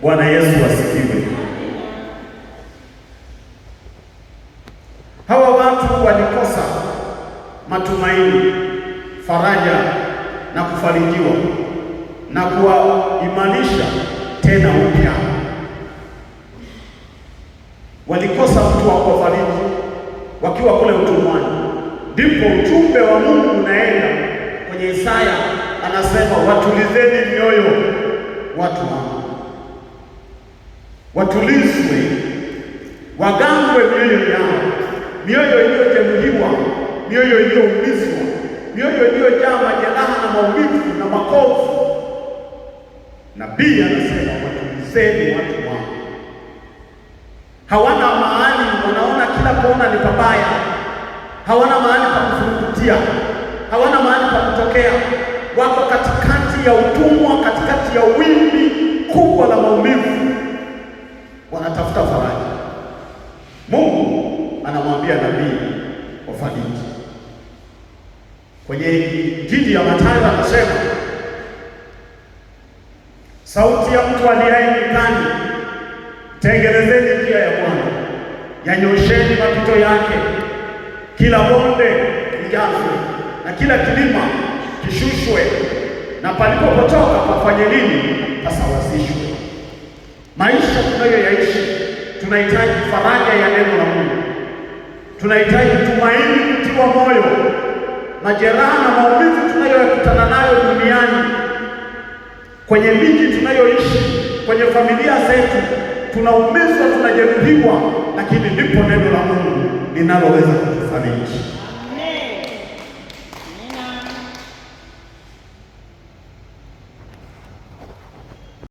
Bwana Yesu asifiwe. Hawa watu walikosa matumaini, faraja na kufarijiwa na kuwaimarisha tena upya. Walikosa mtu wa kuwafariji wakiwa kule utumwani. Ndipo ujumbe wa Mungu unaenda kwenye Isaya, anasema watulizeni mioyo watu wangu, watulizwe, wagangwe mioyo yao, mioyo iliyojeruhiwa, mioyo iliyoumizwa, mioyo iliyojaa majeraha na maumivu na makovu. Nabii anasema watulizeni watu wangu. Hawana mahali, wanaona kila kona ni pabaya, hawana mahali pa kufurukutia, hawana mahali pa kutokea. Wako katikati ya utumwa, katikati ya wimbi kubwa la maumivu, wanatafuta faraja. Mungu anamwambia nabii wafariji. Kwenye Injili ya Mathayo anasema, sauti ya mtu aliaye nyikani, tengenezeni njia ya Bwana, yanyosheni mapito yake. Kila bonde lijazwe na kila kilima kishushwe, na palipopotoka pafanye nini? Pasawazishwe. Maisha tunayoyaishi, tunahitaji faraja ya neno la Mungu, tunahitaji tumaini, kutiwa moyo. Majeraha na maumivu tunayokutana nayo duniani, kwenye miji tunayoishi, kwenye familia zetu, tunaumizwa, tunajeruhiwa, lakini ndipo neno la Mungu linaloweza kutufariji.